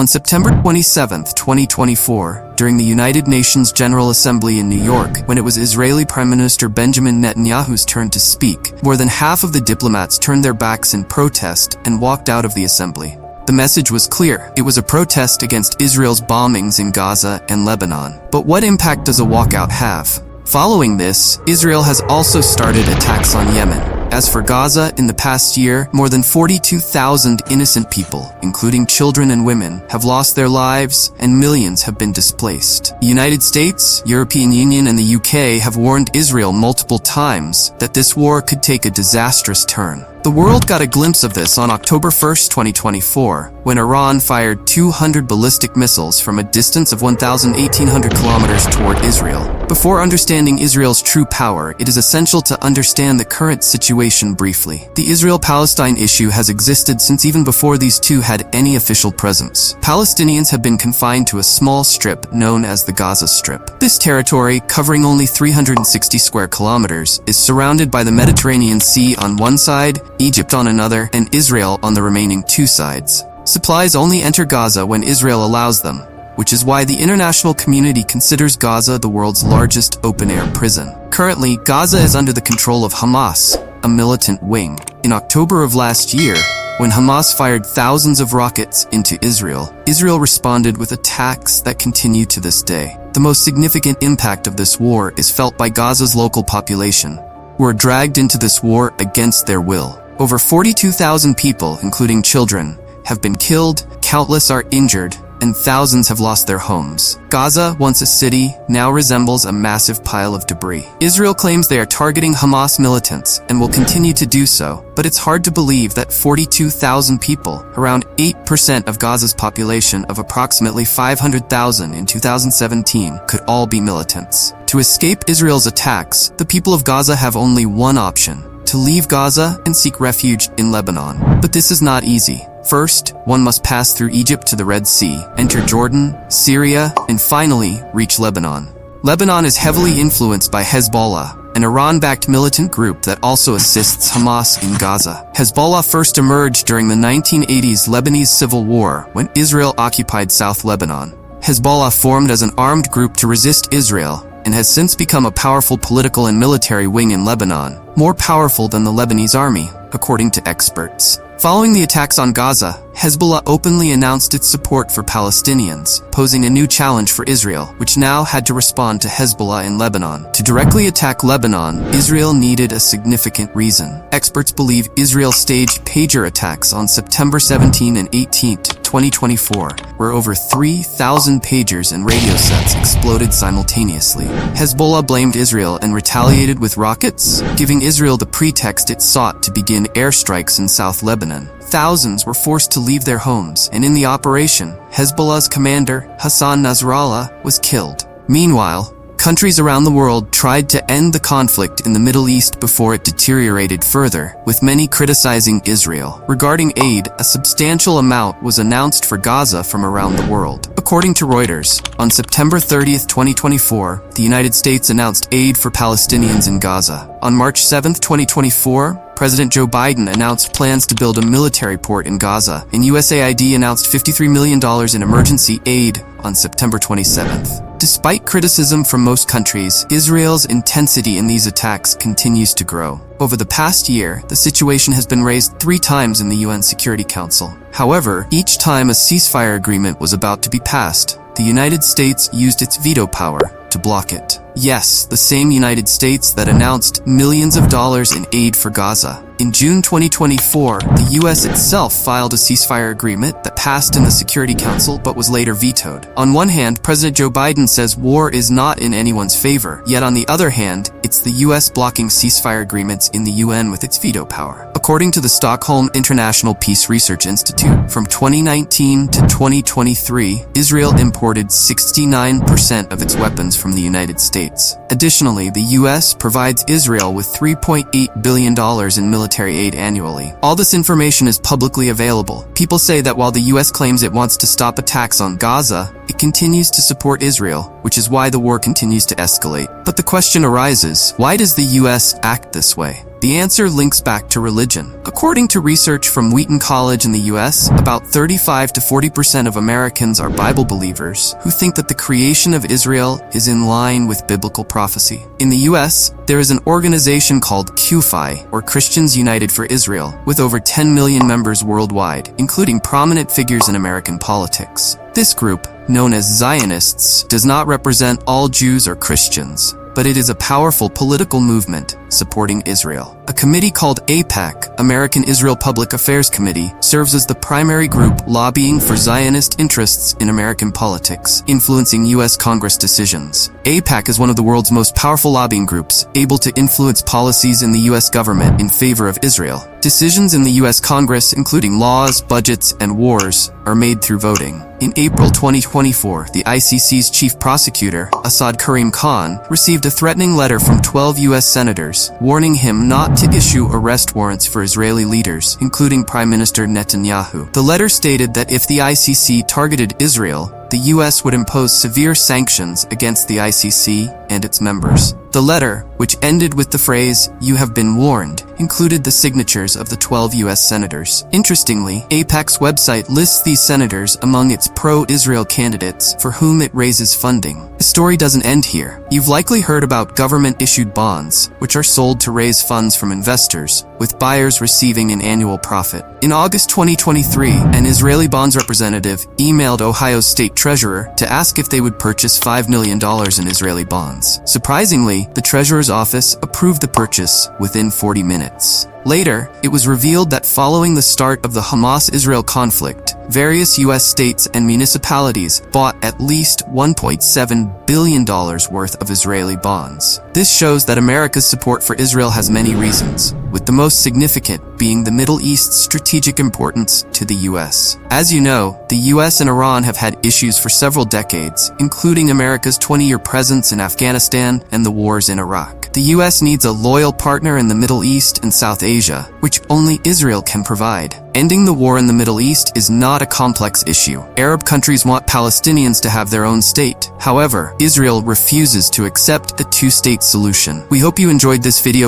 On September 27, 2024, during the United Nations General Assembly in New York, when it was Israeli Prime Minister Benjamin Netanyahu's turn to speak, more than half of the diplomats turned their backs in protest and walked out of the assembly. The message was clear. It was a protest against Israel's bombings in Gaza and Lebanon. But what impact does a walkout have? Following this, Israel has also started attacks on Yemen. As for Gaza, in the past year, more than 42,000 innocent people, including children and women, have lost their lives and millions have been displaced. The United States, European Union, and the UK have warned Israel multiple times that this war could take a disastrous turn. The world got a glimpse of this on October 1, 2024, when Iran fired 200 ballistic missiles from a distance of 1,800 kilometers toward Israel. Before understanding Israel's true power, it is essential to understand the current situation briefly. The Israel-Palestine issue has existed since even before these two had any official presence. Palestinians have been confined to a small strip known as the Gaza Strip. This territory, covering only 360 square kilometers, is surrounded by the Mediterranean Sea on one side, Egypt on another, and Israel on the remaining two sides. Supplies only enter Gaza when Israel allows them, which is why the international community considers Gaza the world's largest open-air prison. Currently, Gaza is under the control of Hamas, a militant wing. In October of last year, when Hamas fired thousands of rockets into Israel, Israel responded with attacks that continue to this day. The most significant impact of this war is felt by Gaza's local population, who are dragged into this war against their will. Over 42,000 people, including children, have been killed, countless are injured, and thousands have lost their homes. Gaza, once a city, now resembles a massive pile of debris. Israel claims they are targeting Hamas militants and will continue to do so, but it's hard to believe that 42,000 people, around 8% of Gaza's population of approximately 500,000 in 2017, could all be militants. To escape Israel's attacks, the people of Gaza have only one option: to leave Gaza and seek refuge in Lebanon. But this is not easy. First, one must pass through Egypt to the Red Sea, enter Jordan, Syria, and finally reach Lebanon. Lebanon is heavily influenced by Hezbollah, an Iran-backed militant group that also assists Hamas in Gaza. Hezbollah first emerged during the 1980s Lebanese civil war when Israel occupied South Lebanon. Hezbollah formed as an armed group to resist Israel and has since become a powerful political and military wing in Lebanon, more powerful than the Lebanese army, according to experts. Following the attacks on Gaza, Hezbollah openly announced its support for Palestinians, posing a new challenge for Israel, which now had to respond to Hezbollah in Lebanon. To directly attack Lebanon, Israel needed a significant reason. Experts believe Israel staged pager attacks on September 17 and 18, 2024, where over 3,000 pagers and radio sets exploded simultaneously. Hezbollah blamed Israel and retaliated with rockets, giving Israel the pretext it sought to begin airstrikes in South Lebanon. Thousands were forced to leave their homes, and in the operation, Hezbollah's commander, Hassan Nasrallah, was killed. Meanwhile, countries around the world tried to end the conflict in the Middle East before it deteriorated further, with many criticizing Israel. Regarding aid, a substantial amount was announced for Gaza from around the world. According to Reuters, on September 30, 2024, the United States announced aid for Palestinians in Gaza. On March 7, 2024, President Joe Biden announced plans to build a military port in Gaza, and USAID announced $53 million in emergency aid on September 27th. Despite criticism from most countries, Israel's intensity in these attacks continues to grow. Over the past year, the situation has been raised 3 times in the UN Security Council. However, each time a ceasefire agreement was about to be passed, the United States used its veto power to block it. Yes, the same United States that announced millions of dollars in aid for Gaza. In June 2024, the US itself filed a ceasefire agreement that passed in the Security Council but was later vetoed. On one hand, President Joe Biden says war is not in anyone's favor, yet on the other hand, it's the US blocking ceasefire agreements in the UN with its veto power. According to the Stockholm International Peace Research Institute, from 2019 to 2023, Israel imported 69% of its weapons from the United States. Additionally, the US provides Israel with $3.8 billion in military aid annually. All this information is publicly available. People say that while the US claims it wants to stop attacks on Gaza, it continues to support Israel, which is why the war continues to escalate. But the question arises, why does the US act this way? The answer links back to religion. According to research from Wheaton College in the US, about 35 to 40% of Americans are Bible believers who think that the creation of Israel is in line with biblical prophecy. In the US, there is an organization called QFI, or Christians United for Israel, with over 10 million members worldwide, including prominent figures in American politics. This group, known as Zionists, does not represent all Jews or Christians, but it is a powerful political movement supporting Israel. A committee called AIPAC, American Israel Public Affairs Committee, serves as the primary group lobbying for Zionist interests in American politics, influencing U.S. Congress decisions. AIPAC is one of the world's most powerful lobbying groups, able to influence policies in the U.S. government in favor of Israel. Decisions in the U.S. Congress, including laws, budgets, and wars, are made through voting. In April 2024, the ICC's chief prosecutor, Assad Karim Khan, received a threatening letter from 12 U.S. senators, warning him not to issue arrest warrants for Israeli leaders, including Prime Minister Netanyahu. The letter stated that if the ICC targeted Israel, the U.S. would impose severe sanctions against the ICC and its members. The letter, which ended with the phrase, "You have been warned," included the signatures of the 12 U.S. senators. Interestingly, AIPAC's website lists these senators among its pro-Israel candidates for whom it raises funding. The story doesn't end here. You've likely heard about government-issued bonds, which are sold to raise funds from investors, with buyers receiving an annual profit. In August 2023, an Israeli bonds representative emailed Ohio's state treasurer to ask if they would purchase $5 million in Israeli bonds. Surprisingly, the treasurer's office approved the purchase within 40 minutes. Later, it was revealed that following the start of the Hamas-Israel conflict, various U.S. states and municipalities bought at least $1.7 billion worth of Israeli bonds. This shows that America's support for Israel has many reasons, with the most significant being the Middle East's strategic importance to the U.S. As you know, the U.S. and Iran have had issues for several decades, including America's 20-year presence in Afghanistan and the wars in Iraq. The U.S. needs a loyal partner in the Middle East and South Asia, which only Israel can provide. Ending the war in the Middle East is not a complex issue. Arab countries want Palestinians to have their own state. However, Israel refuses to accept a two-state solution. We hope you enjoyed this video.